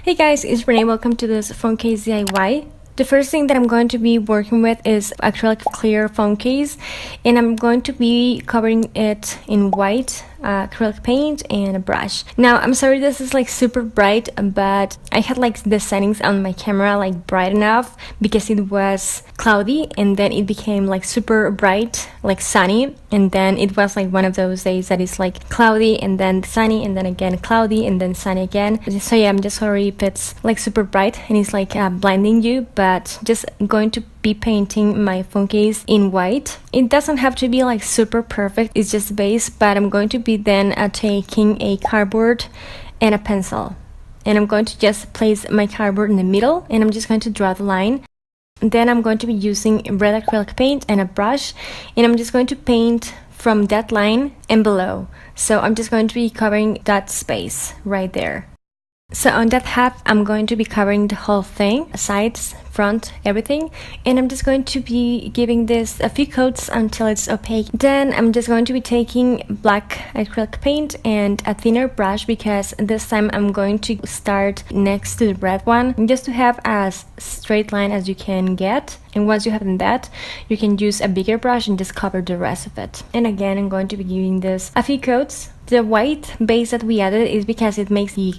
Hey guys, it's Renee. Welcome to this phone case DIY. The first thing that I'm going to be working with is acrylic clear phone case, and I'm going to be covering it in white acrylic paint and a brush. Now I'm sorry this is like super bright, but I had like the settings on my camera like bright enough because it was cloudy, and then it became like super bright, like sunny, and then it was like one of those days that is like cloudy and then sunny and then again cloudy and then sunny again. So yeah, I'm just sorry if it's like super bright and it's like blinding you, but just going to be painting my phone case in white. It doesn't have to be like super perfect, it's just the base, but I'm going to be then taking a cardboard and a pencil, and I'm going to just place my cardboard in the middle, and I'm just going to draw the line. Then I'm going to be using red acrylic paint and a brush, and I'm just going to paint from that line and below. So I'm just going to be covering that space right there. So on that half, I'm going to be covering the whole thing, sides, front, everything, and I'm just going to be giving this a few coats until it's opaque. Then I'm just going to be taking black acrylic paint and a thinner brush, because this time I'm going to start next to the red one, just to have as straight line as you can get. And once you have done that, you can use a bigger brush and just cover the rest of it. And again, I'm going to be giving this a few coats. The white base that we added is because it makes the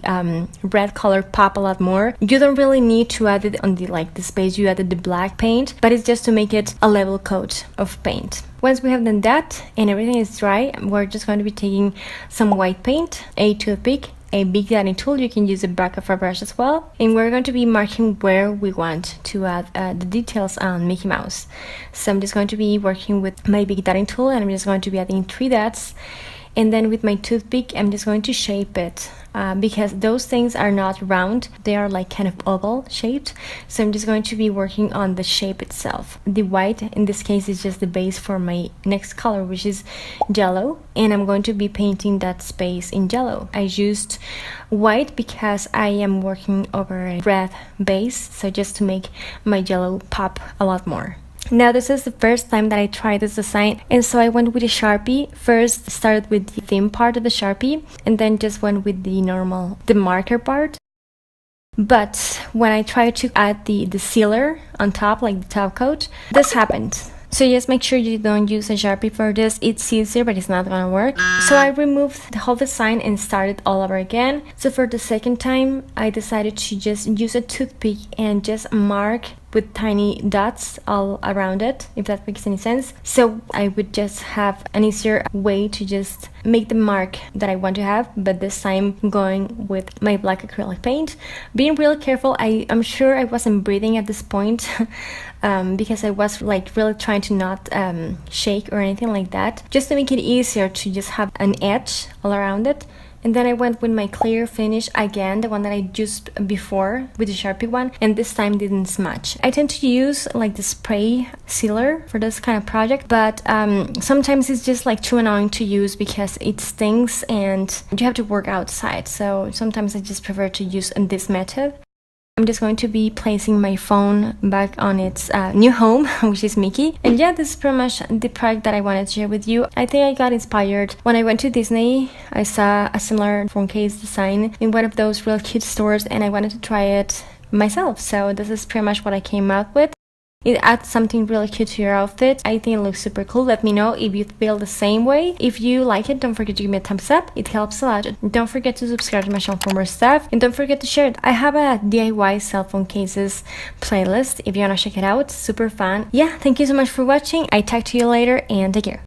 red color pop a lot more. You don't really need to add it on the space you added the black paint, but it's just to make it a level coat of paint. Once we have done that and everything is dry, we're just going to be taking some white paint, a toothpick, a big dotting tool. You can use the back of a brush as well, and we're going to be marking where we want to add the details on Mickey Mouse. So I'm just going to be working with my big dotting tool, and I'm just going to be adding 3 dots. And then with my toothpick, I'm just going to shape it because those things are not round, they are like kind of oval shaped. So I'm just going to be working on the shape itself. The white in this case is just the base for my next color, which is yellow, and I'm going to be painting that space in yellow. I used white because I am working over a red base, so just to make my yellow pop a lot more. Now this is the first time that I tried this design, and so I went with a Sharpie. First started with the thin part of the Sharpie, and then just went with the marker part. But when I tried to add the sealer on top, like the top coat, this happened. So just make sure you don't use a Sharpie for this. It's easier, but it's not gonna work. So I removed the whole design and started all over again. So for the second time, I decided to just use a toothpick and just mark with tiny dots all around it, if that makes any sense. So I would just have an easier way to just make the mark that I want to have, but this time going with my black acrylic paint. Being real careful, I'm sure I wasn't breathing at this point because I was like really trying to not shake or anything like that, just to make it easier to just have an edge all around it. And then I went with my clear finish again, the one that I used before with the Sharpie one, and this time didn't smudge. I tend to use like the spray sealer for this kind of project, but sometimes it's just like too annoying to use because it stings and you have to work outside. So sometimes I just prefer to use this method. I'm just going to be placing my phone back on its new home, which is Mickey. And yeah, this is pretty much the project that I wanted to share with you. I think I got inspired when I went to Disney. I saw a similar phone case design in one of those real cute stores, and I wanted to try it myself. So this is pretty much what I came out with. It adds something really cute to your outfit. I think it looks super cool. Let me know if you feel the same way. If you like it, don't forget to give me a thumbs up. It helps a lot. Don't forget to subscribe to my channel for more stuff. And don't forget to share it. I have a DIY cell phone cases playlist if you want to check it out. Super fun. Yeah, thank you so much for watching. I talk to you later, and take care.